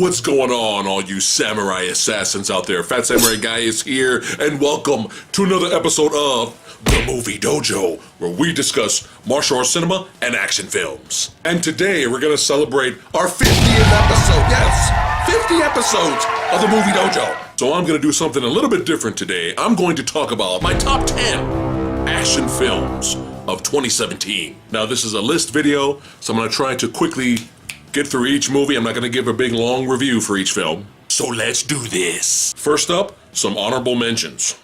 What's going on, all you samurai assassins out there? Phat Samurai Guy is here, and welcome to another episode of The Movie Dojo, where we discuss martial arts cinema and action films. And today we're going to celebrate our 50th episode. Yes, 50 episodes of The Movie Dojo. So I'm going to do something a little bit different today. I'm going to talk about my top 10 action films of 2017. Now, this is a list video, so I'm going to try to quickly get through each movie. I'm not going to give a big long review for each film. So let's do this. First up, some honorable mentions.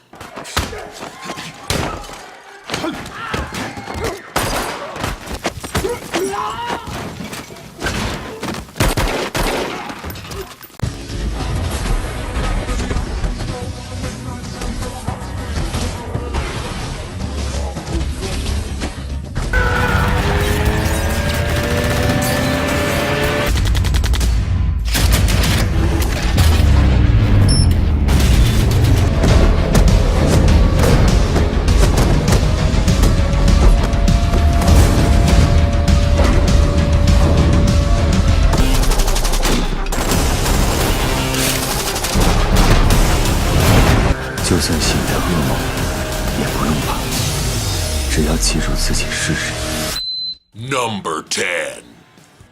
Number 10.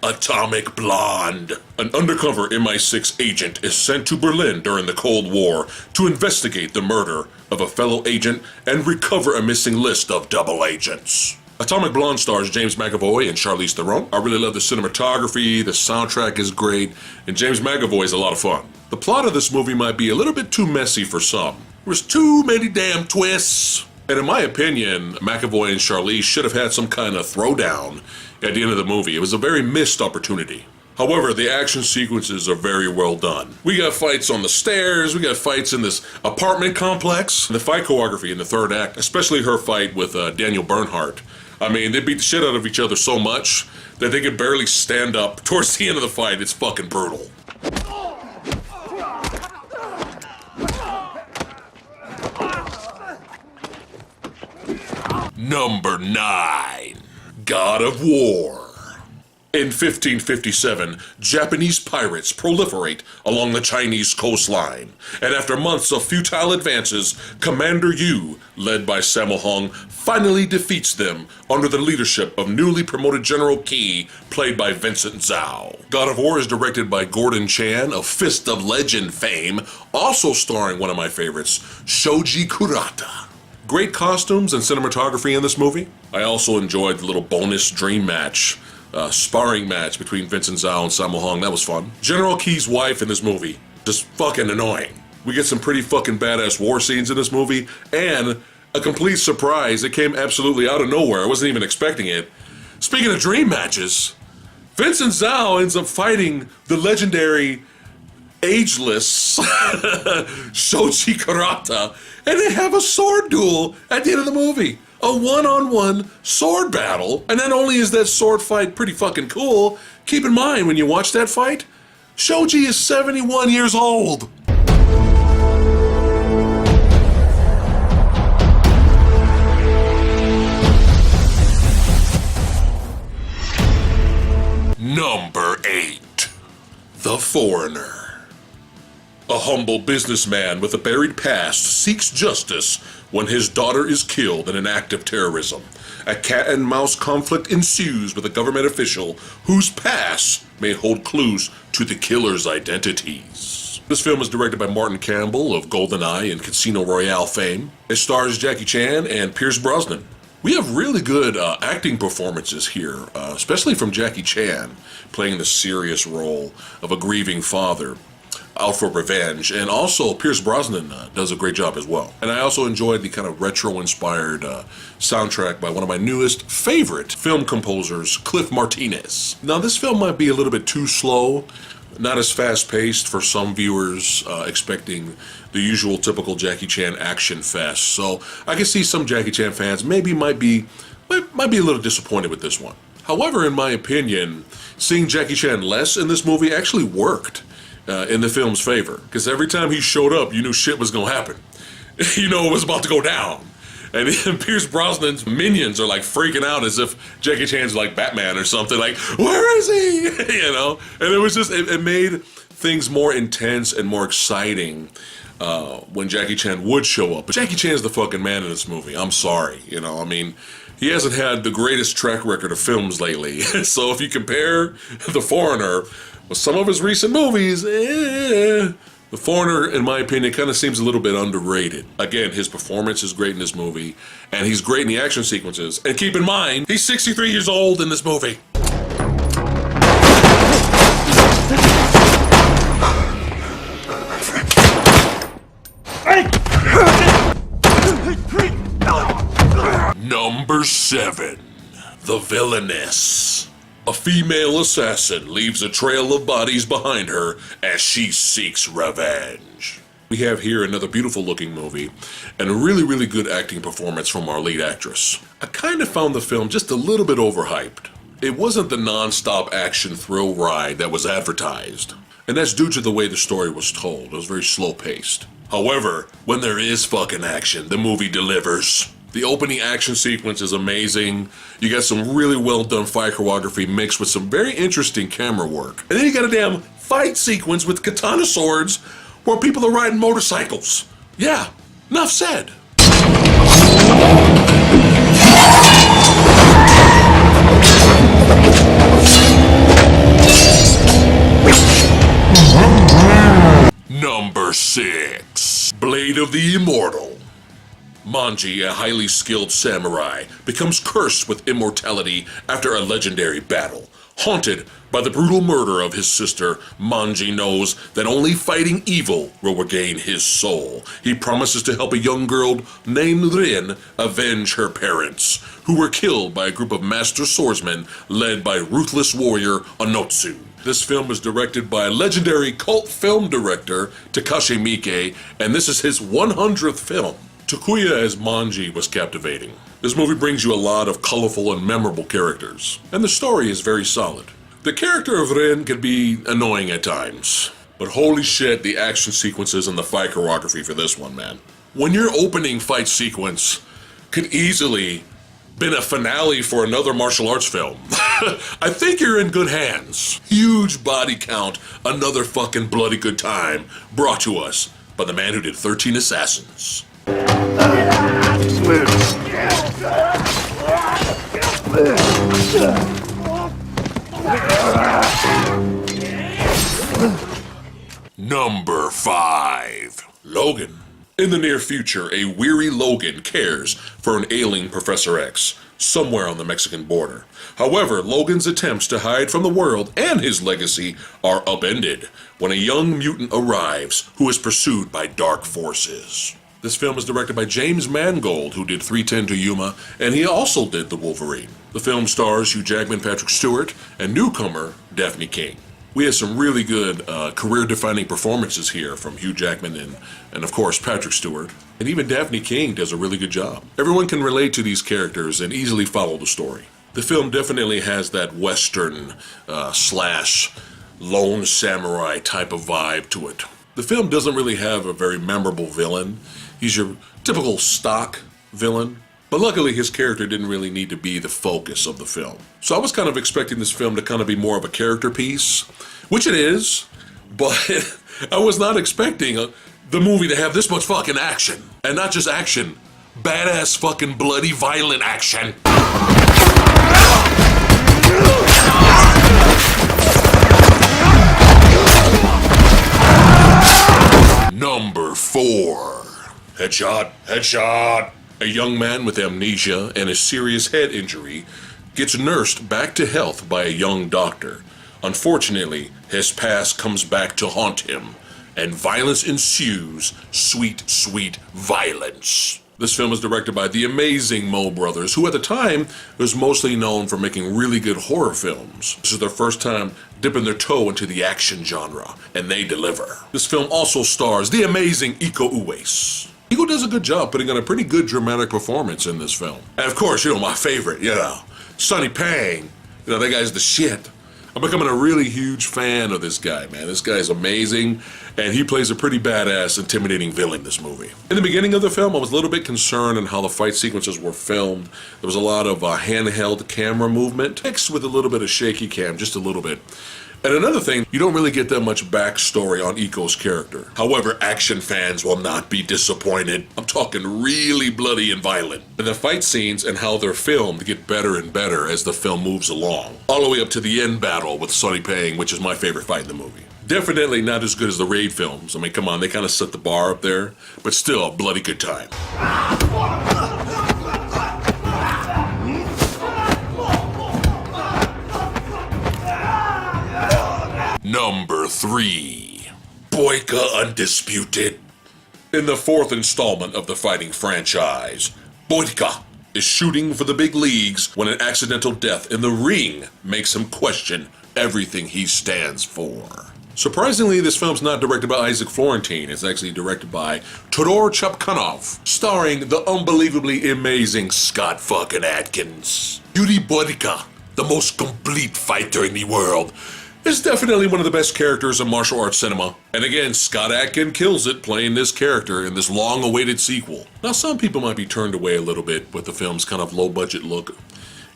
Atomic Blonde. An undercover MI6 agent is sent to Berlin during the Cold War to investigate the murder of a fellow agent and recover a missing list of double agents. Atomic Blonde stars James McAvoy and Charlize Theron. I really love the cinematography, the soundtrack is great, and James McAvoy is a lot of fun. The plot of this movie might be a little bit too messy for some. There's too many damn twists. And in my opinion, McAvoy and Charlize should have had some kind of throwdown at the end of the movie. It was a very missed opportunity. However, the action sequences are very well done. We got fights on the stairs, we got fights in this apartment complex. The fight choreography in the third act, especially her fight with Daniel Bernhardt. I mean, they beat the shit out of each other so much that they could barely stand up towards the end of the fight. It's fucking brutal. Number 9. God of War. In 1557, Japanese pirates proliferate along the Chinese coastline, and after months of futile advances, Commander Yu, led by Sammo Hung, finally defeats them under the leadership of newly promoted General Ki, played by Vincent Zhao. God of War is directed by Gordon Chan of Fist of Legend fame, also starring one of my favorites, Shoji Kurata. Great costumes and cinematography in this movie. I also enjoyed the little bonus dream match, sparring match between Vincent Zhao and Sammo Hung. That was fun. General Ki's wife in this movie, just fucking annoying. We get some pretty fucking badass war scenes in this movie, and a complete surprise. It came absolutely out of nowhere. I wasn't even expecting it. Speaking of dream matches, Vincent Zhao ends up fighting the legendary ageless Shoji Kurata, and they have a sword duel at the end of the movie. A one-on-one sword battle. And not only is that sword fight pretty fucking cool, keep in mind when you watch that fight, Shoji is 71 years old. Number 8. The Foreigner. A humble businessman with a buried past seeks justice when his daughter is killed in an act of terrorism. A cat-and-mouse conflict ensues with a government official whose past may hold clues to the killer's identities. This film is directed by Martin Campbell of GoldenEye and Casino Royale fame. It stars Jackie Chan and Pierce Brosnan. We have really good acting performances here, especially from Jackie Chan, playing the serious role of a grieving father out for revenge, and also Pierce Brosnan does a great job as well. And I also enjoyed the kind of retro-inspired soundtrack by one of my newest favorite film composers, Cliff Martinez. Now, this film might be a little bit too slow, not as fast-paced for some viewers expecting the usual typical Jackie Chan action fest. So I can see some Jackie Chan fans maybe might be a little disappointed with this one. However, in my opinion, seeing Jackie Chan less in this movie actually worked in the film's favor, because every time he showed up, you knew shit was gonna happen. You know it was about to go down. And Pierce Brosnan's minions are like freaking out as if Jackie Chan's like Batman or something. Like, where is he? You know? And it was just, it made things more intense and more exciting when Jackie Chan would show up. But Jackie Chan's the fucking man in this movie. I'm sorry. You know, I mean, he hasn't had the greatest track record of films lately. So if you compare The Foreigner with some of his recent movies, The Foreigner, in my opinion, kind of seems a little bit underrated. Again, his performance is great in this movie, and he's great in the action sequences. And keep in mind, he's 63 years old in this movie. Number 7. The Villainous. A female assassin leaves a trail of bodies behind her as she seeks revenge. We have here another beautiful looking movie and a really, really good acting performance from our lead actress. I kind of found the film just a little bit overhyped. It wasn't the non-stop action thrill ride that was advertised. And that's due to the way the story was told. It was very slow paced. However, when there is fucking action, the movie delivers. The opening action sequence is amazing. You got some really well done fight choreography mixed with some very interesting camera work. And then you got a damn fight sequence with katana swords where people are riding motorcycles. Yeah, enough said. Number 6. Blade of the Immortal. Manji, a highly skilled samurai, becomes cursed with immortality after a legendary battle. Haunted by the brutal murder of his sister, Manji knows that only fighting evil will regain his soul. He promises to help a young girl named Rin avenge her parents, who were killed by a group of master swordsmen led by ruthless warrior Onotsu. This film was directed by legendary cult film director Takashi Miike, and this is his 100th film. Takuya as Manji was captivating. This movie brings you a lot of colorful and memorable characters, and the story is very solid. The character of Ren can be annoying at times, but holy shit, the action sequences and the fight choreography for this one, man. When your opening fight sequence could easily been a finale for another martial arts film, I think you're in good hands. Huge body count, another fucking bloody good time brought to us by the man who did 13 Assassins. Number 5. Logan. In the near future, a weary Logan cares for an ailing Professor X somewhere on the Mexican border. However, Logan's attempts to hide from the world and his legacy are upended when a young mutant arrives who is pursued by dark forces. This film is directed by James Mangold, who did 3:10 to Yuma, and he also did The Wolverine. The film stars Hugh Jackman, Patrick Stewart, and newcomer Daphne King. We had some really good career-defining performances here from Hugh Jackman and of course, Patrick Stewart. And even Daphne King does a really good job. Everyone can relate to these characters and easily follow the story. The film definitely has that Western slash lone samurai type of vibe to it. The film doesn't really have a very memorable villain. He's your typical stock villain. But luckily, his character didn't really need to be the focus of the film. So I was kind of expecting this film to kind of be more of a character piece, which it is, but I was not expecting the movie to have this much fucking action. And not just action, badass fucking bloody violent action. Number 4. Headshot, headshot. A young man with amnesia and a serious head injury gets nursed back to health by a young doctor. Unfortunately, his past comes back to haunt him, and violence ensues. Sweet, sweet violence. This film is directed by the amazing Moe brothers, who at the time was mostly known for making really good horror films. This is their first time dipping their toe into the action genre, and they deliver. This film also stars the amazing Iko Uwais. Iko does a good job putting on a pretty good dramatic performance in this film. And of course, my favorite, Sonny Pang. That guy's the shit. I'm becoming a really huge fan of this guy, man. This guy's amazing, and he plays a pretty badass, intimidating villain in this movie. In the beginning of the film, I was a little bit concerned on how the fight sequences were filmed. There was a lot of handheld camera movement, mixed with a little bit of shaky cam, just a little bit. And another thing, you don't really get that much backstory on Iko's character. However, action fans will not be disappointed. I'm talking really bloody and violent. And the fight scenes and how they're filmed get better and better as the film moves along. All the way up to the end battle with Sonny Pang, which is my favorite fight in the movie. Definitely not as good as the Raid films. I mean, come on, they kind of set the bar up there. But still, a bloody good time. Number 3, Boyka Undisputed. In the 4th installment of the fighting franchise, Boyka is shooting for the big leagues when an accidental death in the ring makes him question everything he stands for. Surprisingly, this film's not directed by Isaac Florentine. It's actually directed by Todor Chapkanov, starring the unbelievably amazing Scott fucking Adkins. Yuri Boyka, the most complete fighter in the world, is definitely one of the best characters in martial arts cinema. And again, Scott Adkins kills it playing this character in this long-awaited sequel. Now, some people might be turned away a little bit with the film's kind of low-budget look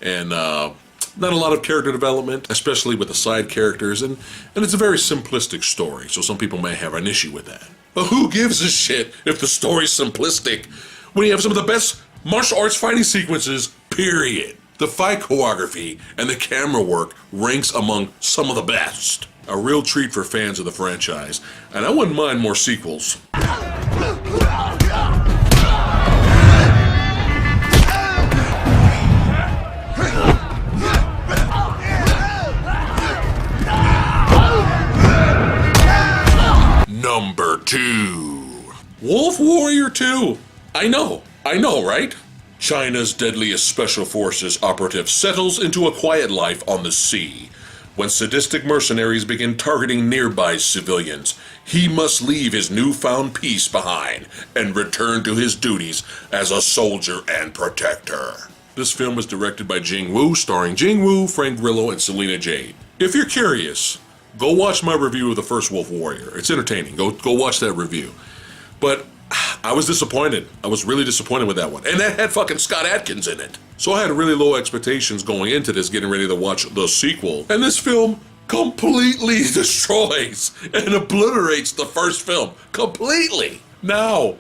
and not a lot of character development, especially with the side characters, and it's a very simplistic story, so some people may have an issue with that. But who gives a shit if the story's simplistic when you have some of the best martial arts fighting sequences, period? The fight choreography and the camera work ranks among some of the best. A real treat for fans of the franchise, and I wouldn't mind more sequels. Number 2, Wolf Warrior 2. I know, right? China's deadliest special forces operative settles into a quiet life on the sea. When sadistic mercenaries begin targeting nearby civilians, he must leave his newfound peace behind and return to his duties as a soldier and protector. This film was directed by Jing Wu, starring Jing Wu, Frank Grillo, and Selena Jade. If you're curious, go watch my review of the first Wolf Warrior. It's entertaining. Go watch that review. But I was disappointed. I was really disappointed with that one. And that had fucking Scott Adkins in it. So I had really low expectations going into this, getting ready to watch the sequel. And this film completely destroys and obliterates the first film. Completely. Now,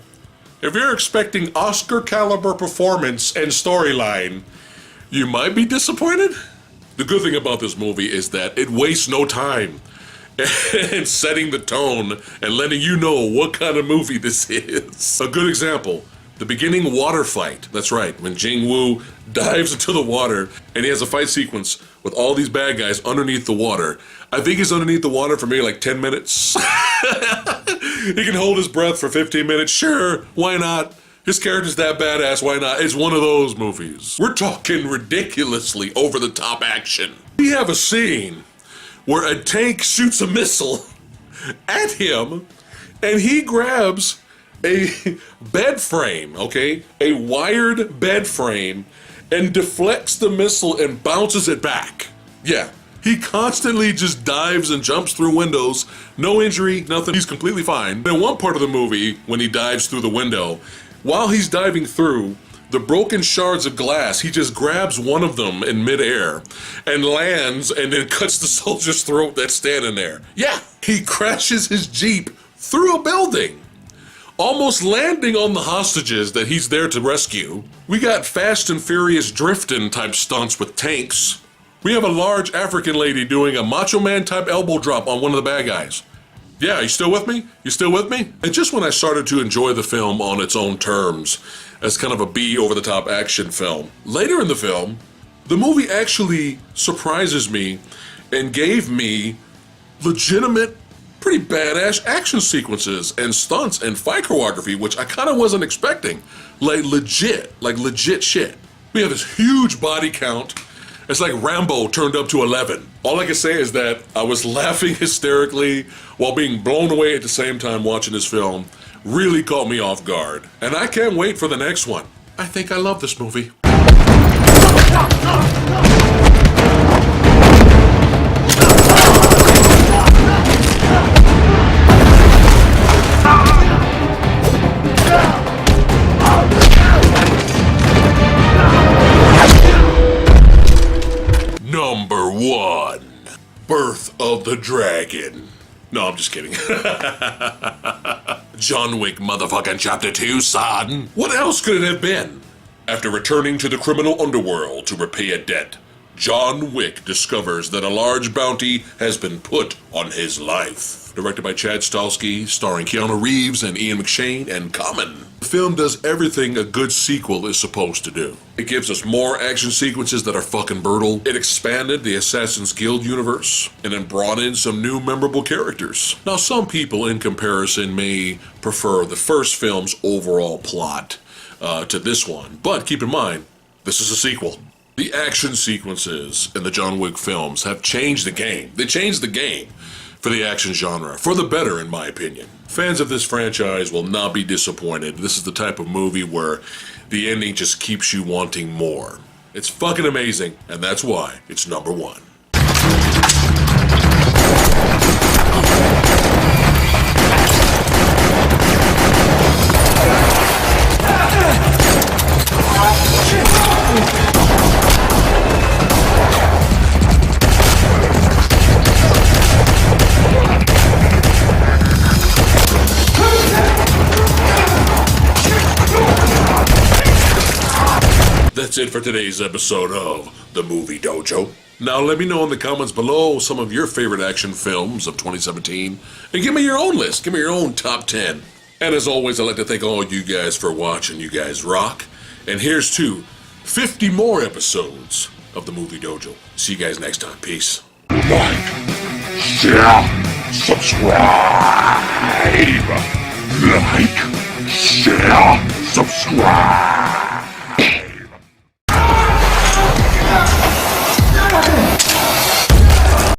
if you're expecting Oscar caliber performance and storyline, you might be disappointed. The good thing about this movie is that it wastes no time in setting the tone and letting you know what kind of movie this is. A good example, the beginning water fight. That's right, when Jing Wu dives into the water and he has a fight sequence with all these bad guys underneath the water. I think he's underneath the water for maybe like 10 minutes. He can hold his breath for 15 minutes. Sure, why not? His character's that badass, why not? It's one of those movies. We're talking ridiculously over-the-top action. We have a scene where a tank shoots a missile at him, and he grabs a bed frame, okay? A wired bed frame, and deflects the missile and bounces it back. Yeah, he constantly just dives and jumps through windows. No injury, nothing, he's completely fine. In one part of the movie, when he dives through the window, while he's diving through, the broken shards of glass, he just grabs one of them in midair and lands and then cuts the soldier's throat that's standing there. Yeah, he crashes his Jeep through a building, almost landing on the hostages that he's there to rescue. We got Fast and Furious drifting type stunts with tanks. We have a large African lady doing a Macho Man type elbow drop on one of the bad guys. Yeah, you still with me? You still with me? And just when I started to enjoy the film on its own terms, as kind of a B over-the-top action film, later in the film, the movie actually surprises me and gave me legitimate, pretty badass action sequences and stunts and fight choreography, which I kind of wasn't expecting. Like legit shit. We have this huge body count. It's like Rambo turned up to 11. All I can say is that I was laughing hysterically while being blown away at the same time watching this film. Really caught me off guard. And I can't wait for the next one. I think I love this movie. of the Dragon. No, I'm just kidding. John Wick motherfucking Chapter 2, son. What else could it have been? After returning to the criminal underworld to repay a debt, John Wick discovers that a large bounty has been put on his life. Directed by Chad Stahelski, starring Keanu Reeves and Ian McShane and Common. The film does everything a good sequel is supposed to do. It gives us more action sequences that are fucking brutal. It expanded the Assassin's Guild universe, and then brought in some new memorable characters. Now, some people in comparison may prefer the first film's overall plot to this one, but keep in mind, this is a sequel. The action sequences in the John Wick films have changed the game. They changed the game for the action genre, for the better in my opinion. Fans of this franchise will not be disappointed. This is the type of movie where the ending just keeps you wanting more. It's fucking amazing, and that's why it's number one. That's it for today's episode of The Movie Dojo. Now let me know in the comments below some of your favorite action films of 2017. And give me your own list. Give me your own top 10. And as always, I'd like to thank all you guys for watching. You guys rock. And here's to 50 more episodes of The Movie Dojo. See you guys next time. Peace. Like, share, subscribe.